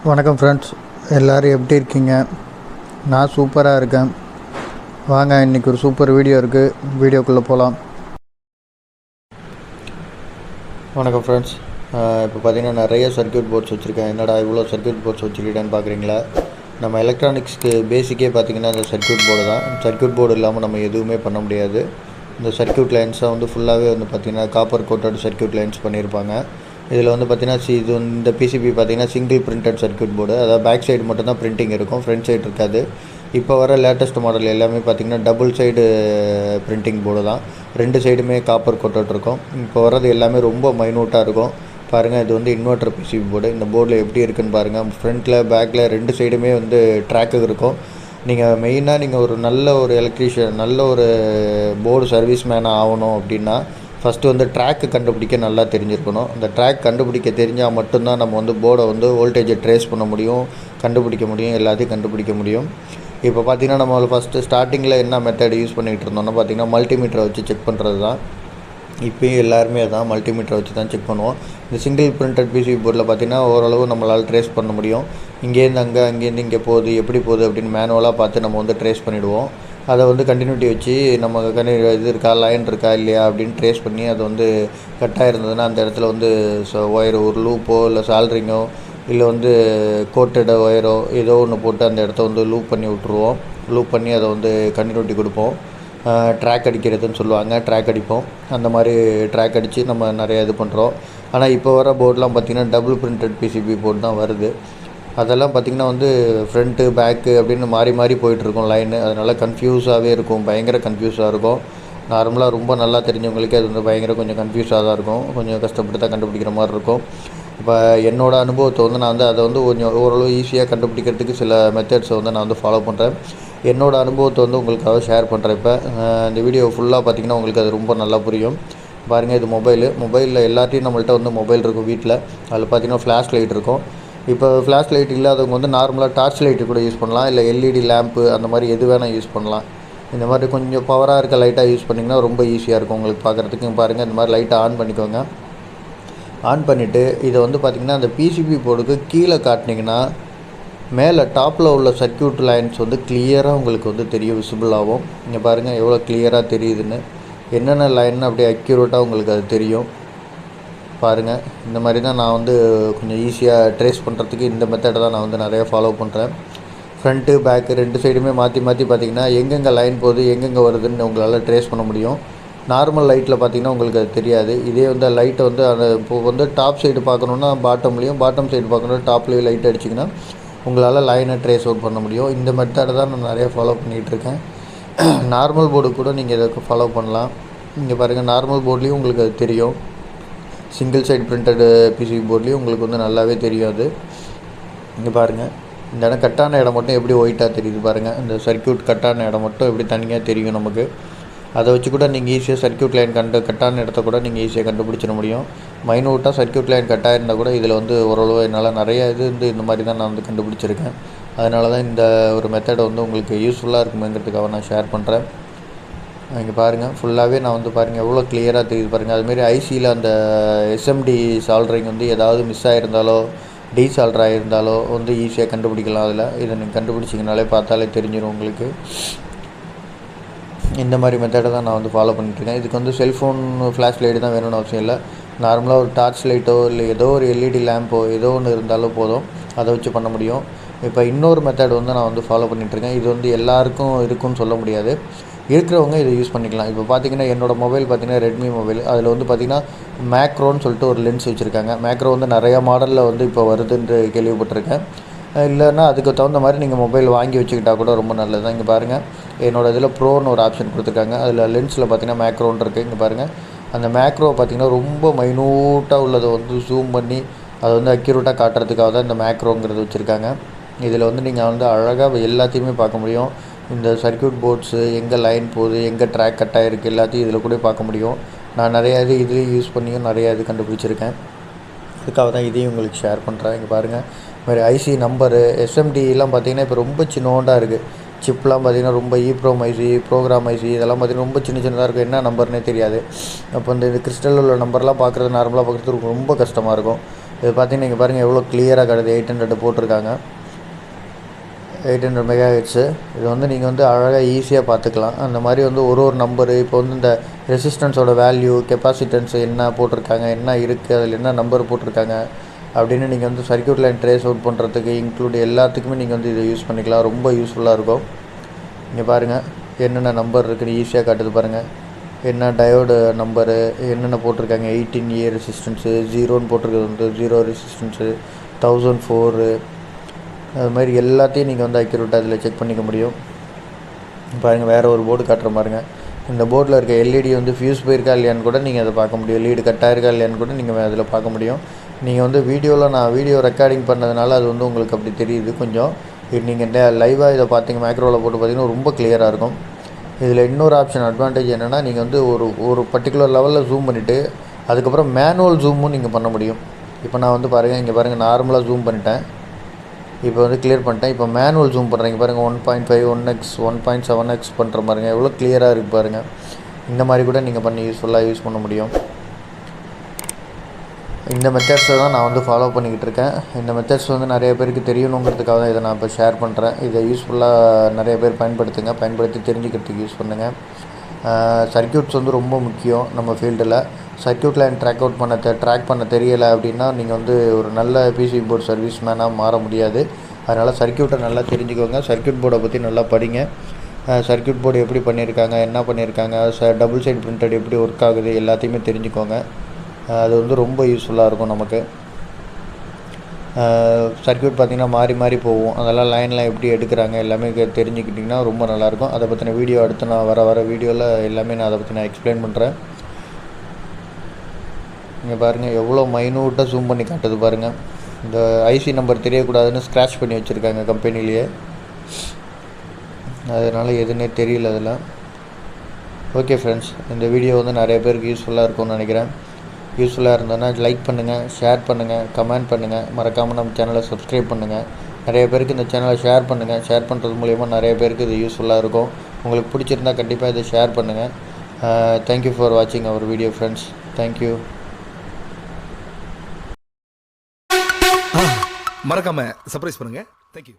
வணக்கம் ஃப்ரெண்ட்ஸ், எல்லோரும் எப்படி இருக்கீங்க? நான் சூப்பராக இருக்கேன். வாங்க, இன்றைக்கி ஒரு சூப்பர் வீடியோ இருக்குது, வீடியோக்குள்ளே போகலாம். வணக்கம் ஃப்ரெண்ட்ஸ், இப்போ பார்த்திங்கன்னா நிறைய சர்க்யூட் போர்ட்ஸ் வச்சுருக்கேன். என்னடா இவ்வளோ சர்க்யூட் போர்ட்ஸ் வச்சுருக்கேன்னு பார்க்குறீங்களா? நம்ம எலக்ட்ரானிக்ஸ்க்கு பேசிக்கே பார்த்திங்கன்னா இந்த சர்க்யூட் போர்டு தான். சர்க்யூட் போர்டு இல்லாமல் நம்ம எதுவுமே பண்ண முடியாது. இந்த சர்க்யூட் லைன்ஸை ஃபுல்லாகவே பார்த்திங்கன்னா காப்பர் கோட்டட் சர்க்யூட் லைன்ஸ் பண்ணியிருப்பாங்க. இதில் பார்த்திங்கன்னா இது இந்த பிசிபி பார்த்திங்கன்னா சிங்கிள் பிரிண்டட் சர்க்யூட் போர்டு. அதாவது பேக் சைடு மட்டும்தான் பிரிண்டிங் இருக்கும், ஃப்ரண்ட் சைடு இருக்காது. இப்போ வர லேட்டஸ்ட் மாடல் எல்லாமே பார்த்திங்கன்னா டபுள் சைடு பிரிண்டிங் போர்டு தான். ரெண்டு சைடுமே காப்பர் கோட்டட் இருக்கும். இப்போ வர்றது எல்லாமே ரொம்ப மைனூட்டாக இருக்கும். பாருங்கள், இது இன்வெர்டர் பிசிபி போர்டு. இந்த போர்டில் எப்படி இருக்குதுன்னு பாருங்கள். ஃப்ரண்ட்டில் பேக்கில் ரெண்டு சைடுமே ட்ராக்கு இருக்கும். நீங்கள் மெயினாக ஒரு நல்ல ஒரு எலக்ட்ரீஷியன், நல்ல ஒரு போர்டு சர்வீஸ் மேனாக ஆகணும் அப்படின்னா ஃபஸ்ட்டு ட்ராக்கு கண்டுபிடிக்க நல்லா தெரிஞ்சிருக்கணும். அந்த ட்ராக் கண்டுபிடிக்க தெரிஞ்சால் மட்டும்தான் நம்ம போர்டை வோல்டேஜை ட்ரேஸ் பண்ண முடியும், கண்டுபிடிக்க முடியும், எல்லாத்தையும் கண்டுபிடிக்க முடியும். இப்போ பார்த்திங்கன்னா நம்ம ஃபஸ்ட்டு ஸ்டார்டிங்கில் என்ன மெத்தட் யூஸ் பண்ணிகிட்டு இருந்தோம்னா பார்த்திங்கன்னா மல்டிமீட்டரை வச்சு செக் பண்ணுறது தான். இப்போயும் எல்லாருமே தான் மல்டிமீட்டரை வச்சு தான் செக் பண்ணுவோம். இந்த சிங்கிள் பிரிண்டட் பிசிபி போர்டில் பார்த்திங்கன்னா ஓரளவு நம்மளால் ட்ரேஸ் பண்ண முடியும். இங்கேருந்து அங்கே, அங்கேருந்து இங்கே போகுது, எப்படி போகுது அப்படின்னு மேனுவலாக பார்த்து நம்ம ட்ரேஸ் பண்ணிவிடுவோம். அதை கண்டினியூட்டி வச்சு நம்ம இது இருக்கா, லைன் இருக்கா இல்லையா அப்படின்னு ட்ரேஸ் பண்ணி அது கட்டாக இருந்ததுன்னா அந்த இடத்துல ஒயர் ஒரு லூப்போ இல்லை சால்ட்ரிங்கோ இல்லை கோட்டட் ஒயரோ ஏதோ ஒன்று போட்டு அந்த இடத்த லூப் பண்ணி விட்ருவோம். லூப் பண்ணி அதை கண்டினியூட்டி கொடுப்போம். ட்ராக் அடிக்கிறதுன்னு சொல்லுவாங்க, ட்ராக் அடிப்போம். அந்த மாதிரி ட்ராக் அடித்து நம்ம நிறையா இது பண்ணுறோம். ஆனால் இப்போ வர போர்டெலாம் பார்த்திங்கன்னா டபுள் பிரிண்டட் பிசிபி போர்டு தான் வருது. அதெல்லாம் பார்த்திங்கன்னா ஃப்ரண்ட்டு பேக்கு அப்படின்னு மாறி மாறி போயிட்டுருக்கும் லைனு. அதனால் கன்ஃபியூஸாகவே இருக்கும், பயங்கர கன்ஃபியூஸாக இருக்கும். நார்மலாக ரொம்ப நல்லா தெரிஞ்சவங்களுக்கே அது பயங்கர கொஞ்சம் கன்ஃபியூஸாக தான் இருக்கும், கொஞ்சம் கஷ்டப்பட்டு தான் கண்டுபிடிக்கிற மாதிரி இருக்கும். இப்போ என்னோடய அனுபவத்தை நான் அதை கொஞ்சம் ஓரளவு ஈஸியாக கண்டுபிடிக்கிறதுக்கு சில மெத்தட்ஸை நான் ஃபாலோ பண்ணுறேன். என்னோடய அனுபவத்தை உங்களுக்காக ஷேர் பண்ணுறேன். இப்போ இந்த வீடியோ ஃபுல்லாக பார்த்திங்கன்னா உங்களுக்கு அது ரொம்ப நல்லா புரியும். பாருங்கள், இது மொபைலில் எல்லாத்தையும் நம்மள்ட்ட மொபைல் இருக்கும் வீட்டில். அதில் பார்த்திங்கன்னா ஃப்ளாஷ் லைட் இருக்கும். இப்போ ஃப்ளாஷ் லைட் இல்லாதவங்க நார்மலாக டார்ச் லைட்டு கூட யூஸ் பண்ணலாம், இல்லை எல்இடி லேம்ப்பு அந்த மாதிரி எது வேணால் யூஸ் பண்ணலாம். இந்த மாதிரி கொஞ்சம் பவராக இருக்க லைட்டாக யூஸ் பண்ணிங்கன்னா ரொம்ப ஈஸியாக இருக்கும் உங்களுக்கு பார்க்குறதுக்கு. பாருங்கள், இந்த மாதிரி லைட்டை ஆன் பண்ணிக்கோங்க. ஆன் பண்ணிவிட்டு இதை பார்த்திங்கன்னா அந்த பிசிபி போர்டுக்கு கீழே காட்டினீங்கன்னா மேலே டாப்பில் உள்ள சர்க்யூட் லைன்ஸ் கிளியராக உங்களுக்கு தெரியும், விசிபிள் ஆகும். இங்கே பாருங்கள் எவ்வளோ கிளியராக தெரியுதுன்னு. என்னென்ன லைன்னு அப்படியே அக்யூரேட்டாக உங்களுக்கு அது தெரியும். பாருங்கள், இந்த மாதிரி தான் நான் கொஞ்சம் ஈஸியாக ட்ரேஸ் பண்ணுறதுக்கு இந்த மெத்தடை தான் நான் நிறையா ஃபாலோ பண்ணுறேன். ஃப்ரண்ட்டு பேக்கு ரெண்டு சைடுமே மாற்றி மாற்றி பார்த்திங்கன்னா எங்கெங்கே லைன் போகுது, எங்கெங்கே வருதுன்னு உங்களால் ட்ரேஸ் பண்ண முடியும். நார்மல் லைட்டில் பார்த்திங்கன்னா உங்களுக்கு அது தெரியாது. இதே லைட்டை அந்த இப்போ டாப் சைடு பார்க்கணுன்னா பாட்டம்லேயும், பாட்டம் சைடு பார்க்கணுன்னா டாப்லேயும் லைட் அடிச்சிங்கன்னா உங்களால் லைனை ட்ரேஸ் அவுட் பண்ண முடியும். இந்த மெத்தடை தான் நான் நிறையா ஃபாலோ பண்ணிகிட்ருக்கேன். நார்மல் போர்டு கூட நீங்கள் இதை ஃபாலோ பண்ணலாம். இங்கே பாருங்கள், நார்மல் போர்ட்லேயும் உங்களுக்கு அது தெரியும். சிங்கிள் சைடு பிரிண்டடு பிசிபி போர்ட்லேயும் உங்களுக்கு நல்லாவே தெரியும் அது. இங்கே பாருங்கள், இந்த இடம் கட்டான இடம் மட்டும் எப்படி ஒயிட்டாக தெரியுது பாருங்கள். இந்த சர்க்யூட் கட்டான இடம் மட்டும் எப்படி தனியாக தெரியும் நமக்கு. அதை வச்சு கூட நீங்கள் ஈஸியாக சர்க்யூட் லைன் கட்டான இடத்த கூட நீங்கள் ஈஸியாக கண்டுபிடிச்சிட முடியும். மைனூட்டாக சர்க்யூட் லைன் கட்டாக இருந்தால் கூட இதில் ஓரளவு என்னால் நிறைய இது இந்த மாதிரி தான் நான் கண்டுபிடிச்சிருக்கேன். அதனால தான் இந்த ஒரு மெத்தடை உங்களுக்கு யூஸ்ஃபுல்லாக இருக்குமேங்கிறதுக்காக நான் ஷேர் பண்ணுறேன். இங்கே பாருங்கள், ஃபுல்லாகவே நான் பாருங்கள் எவ்வளோ கிளியராக தெரியுது பாருங்கள். அதுமாரி ஐசியில் அந்த எஸ்எம்டி சால்ட்ரிங் ஏதாவது மிஸ் ஆகிருந்தாலோ, டீசால்ட்ரு ஆகிருந்தாலோ ஈஸியாக கண்டுபிடிக்கலாம். அதில் இதை நீங்கள் கண்டுபிடிச்சிங்கனாலே பார்த்தாலே தெரிஞ்சிடும் உங்களுக்கு. இந்த மாதிரி மெத்தடை தான் நான் ஃபாலோ பண்ணிட்டுருக்கேன். இதுக்கு செல்ஃபோன் ஃப்ளாஷ் லைட்டு தான் வேணும்னு அவசியம் இல்லை. நார்மலாக ஒரு டார்ச் லைட்டோ இல்லை ஏதோ ஒரு எல்இடி லேம்போ ஏதோ ஒன்று இருந்தாலும் போதும், அதை வச்சு பண்ண முடியும். இப்போ இன்னொரு மெத்தட் நான் ஃபாலோ பண்ணிகிட்ருக்கேன். இது எல்லாருக்கும் இருக்குன்னு சொல்ல முடியாது. இருக்கிறவங்க இதை யூஸ் பண்ணிக்கலாம். இப்போ பார்த்திங்கன்னா என்னோடய மொபைல் பார்த்திங்கன்னா ரெட்மி மொபைல். அதில் பார்த்திங்கன்னா மேக்ரோன்னு சொல்லிட்டு ஒரு லென்ஸ் வச்சுருக்காங்க. மேக்ரோ நிறையா மாடலில் இப்போ வருதுன்னு கேள்விப்பட்டிருக்கேன். இல்லைன்னா அதுக்கு தகுந்த மாதிரி நீங்கள் மொபைல் வாங்கி வச்சுக்கிட்டால் கூட ரொம்ப நல்லது தான். இங்கே பாருங்கள், என்னோடய இதில் ப்ரோன்னு ஒரு ஆப்ஷன் கொடுத்துருக்காங்க. அதில் லென்ஸில் பார்த்திங்கன்னா மேக்ரோன்னு இருக்குது. இங்கே பாருங்கள், அந்த மேக்ரோ பார்த்திங்கன்னா ரொம்ப மைனூட்டாக உள்ளதை ஜூம் பண்ணி அதை அக்யூரேட்டாக காட்டுறதுக்காக தான் இந்த மேக்ரோங்கிறது வச்சுருக்காங்க. இதில் நீங்கள் அழகாக எல்லாத்தையுமே பார்க்க முடியும். இந்த சர்க்யூட் போர்ட்ஸு எங்கே லைன் போகுது, எங்கே ட்ராக் கட் ஆகிருக்கு எல்லாத்தையும் இதில் கூட பார்க்க முடியும். நான் நிறையா இதுலேயும் யூஸ் பண்ணியும் நிறையா கண்டுபிடிச்சிருக்கேன். அதுக்காக தான் இதையும் உங்களுக்கு ஷேர் பண்ணுறேன். இங்கே பாருங்கள், மாதிரி ஐசி நம்பரு எஸ்எம்டிலாம் பார்த்திங்கன்னா இப்போ ரொம்ப சின்னோண்டாக இருக்குது. சிப்லாம் பார்த்திங்கன்னா ரொம்ப ஈப்ரோம் ஐசி, ப்ரோக்ராம் ஐசி இதெல்லாம் பார்த்திங்கன்னா ரொம்ப சின்னதாக இருக்கும். என்ன நம்பர்னே தெரியாது. அப்போ இந்த கிறிஸ்டலில் உள்ள நம்பர்லாம் பார்க்குறது நார்மலாக பார்க்குறதுக்கு ரொம்ப கஷ்டமாக இருக்கும். இது பார்த்தீங்கன்னா இங்கே பாருங்கள் எவ்வளோ கிளியராக கிடது. 800 போட்டிருக்காங்க, 800 மெகாஹெர்ட்ஸு. இது வந்து நீங்கள் வந்து அழகாக ஈஸியாக பார்த்துக்கலாம். அந்த மாதிரி வந்து ஒரு நம்பரு இப்போ வந்து இந்த ரெசிஸ்டன்ஸோட வேல்யூ, கெப்பாசிட்டன்ஸ் என்ன போட்டிருக்காங்க, என்ன இருக்குது, அதில் என்ன நம்பர் போட்டிருக்காங்க அப்படின்னு நீங்கள் வந்து சர்க்யூட் லைன் ட்ரேஸ் அவுட் பண்ணுறதுக்கு இன்க்ளூட் எல்லாத்துக்குமே நீங்கள் வந்து இதை யூஸ் பண்ணிக்கலாம். ரொம்ப யூஸ்ஃபுல்லாக இருக்கும். இங்கே பாருங்கள் என்னென்ன நம்பர் இருக்குன்னு ஈஸியாக காட்டுது பாருங்கள். என்ன டயோடு நம்பரு என்னென்ன போட்டிருக்காங்க. 18A ரெசிஸ்டன்ஸு, 0ன்னு போட்டிருக்கிறது வந்து 0 ரெசிஸ்டன்ஸு, 1004 அது மாதிரி எல்லாத்தையும் நீங்கள் வந்து அக்யூரேட்டாக அதில் செக் பண்ணிக்க முடியும். பாருங்கள் வேறு ஒரு போர்டு காட்டுற பாருங்க. இந்த போர்டில் இருக்க எல்இடி வந்து ஃபியூஸ் போயிருக்கா இல்லையான்னு கூட நீங்கள் அதை பார்க்க முடியும். லீடு கட் ஆயிருக்கா இல்லையான்னு கூட நீங்கள் அதில் பார்க்க முடியும். நீங்கள் வந்து நான் வீடியோ ரெக்கார்டிங் பண்ணதுனால அது வந்து உங்களுக்கு அப்படி தெரியுது கொஞ்சம். இது நீங்கள் லைவாக இதை பார்த்தீங்க மேக்ரோவில் போட்டு பார்த்தீங்கன்னா ரொம்ப கிளியராக இருக்கும். இதில் இன்னொரு ஆப்ஷன் அட்வான்டேஜ் என்னென்னா, நீங்கள் வந்து ஒரு பர்டிகுலர் லெவலில் ஜூம் பண்ணிவிட்டு அதுக்கப்புறம் மேனுவல் ஜூமும் நீங்கள் பண்ண முடியும். இப்போ நான் வந்து பாருங்கள், இங்கே பாருங்கள் நார்மலாக ஜூம் பண்ணிட்டேன், இப்போ வந்து கிளியர் பண்ணிட்டேன். இப்போ மேனுவல் ஜூம் பண்ணுறீங்க பாருங்கள், 1.5 1x 1.7x பண்ணுற பாருங்கள் எவ்வளோ கிளியராக இருக்குது பாருங்கள். இந்த மாதிரி கூட நீங்கள் பண்ணி யூஸ் பண்ண முடியும். இந்த மெத்தட்ஸை தான் நான் வந்து ஃபாலோ பண்ணிக்கிட்டு இருக்கேன். இந்த மெத்தட்ஸ் வந்து நிறைய பேருக்கு தெரியணுங்கிறதுக்காக தான் இதை நான் இப்போ ஷேர் பண்ணுறேன். இதை யூஸ்ஃபுல்லாக நிறைய பேர் பயன்படுத்தி தெரிஞ்சுக்கிறதுக்கு யூஸ் பண்ணுங்கள். சர்க்யூட்ஸ் வந்து ரொம்ப முக்கியம் நம்ம ஃபீல்டில். சர்க்யூட் லைன் ட்ராக் பண்ண தெரியலை அப்படின்னா நீங்கள் வந்து ஒரு நல்ல பிசிபி போர்டு சர்வீஸ் மேனாக மாற முடியாது. அதனால் சர்க்யூட்டை நல்லா தெரிஞ்சுக்கோங்க. சர்க்யூட் போர்டை பற்றி நல்லா படிங்க. சர்க்யூட் போர்டு எப்படி பண்ணியிருக்காங்க, என்ன பண்ணியிருக்காங்க, டபுள் சைடு பிரிண்டட் எப்படி ஒர்க் ஆகுது எல்லாத்தையுமே தெரிஞ்சுக்கோங்க. அது வந்து ரொம்ப யூஸ்ஃபுல்லாக இருக்கும் நமக்கு. சர்க்யூட் பார்த்திங்கன்னா மாறி போகும். அதெல்லாம் லைன்லாம் எப்படி எடுக்கிறாங்க எல்லாமே தெரிஞ்சுக்கிட்டிங்கன்னா ரொம்ப நல்லாயிருக்கும். அதை பற்றின வீடியோ அடுத்து நான் வர வீடியோவில் எல்லாமே நான் அதை பற்றி நான் எக்ஸ்பிளைன் பண்ணுறேன். இங்கே பாருங்கள் எவ்வளோ மைனூட்டாக ஜூம் பண்ணி காட்டுது பாருங்கள். இந்த ஐசி நம்பர் தெரியக்கூடாதுன்னு ஸ்க்ராட்ச் பண்ணி வச்சுருக்காங்க கம்பெனிலேயே, அதனால் எதுன்னே தெரியல அதில். ஓகே ஃப்ரெண்ட்ஸ், இந்த வீடியோ வந்து நிறைய பேருக்கு யூஸ்ஃபுல்லாக இருக்கும்னு நினைக்கிறேன். யூஸ்ஃபுல்லாக இருந்ததுன்னா லைக் பண்ணுங்கள், ஷேர் பண்ணுங்கள், கமெண்ட் பண்ணுங்கள், மறக்காமல் நம்ம சேனலை சப்ஸ்கிரைப் பண்ணுங்கள். நிறைய பேருக்கு இந்த சேனலை ஷேர் பண்ணுங்கள். ஷேர் பண்ணுறது மூலிமா நிறைய பேருக்கு இது யூஸ்ஃபுல்லாக இருக்கும். உங்களுக்கு பிடிச்சிருந்தால் கண்டிப்பாக இதை ஷேர் பண்ணுங்கள். தேங்க்யூ ஃபார் வாட்சிங் அவர் வீடியோ ஃப்ரெண்ட்ஸ். தேங்க்யூ. மறக்காமல் சர்ப்ரைஸ் பண்ணுங்கள். தேங்க்யூ.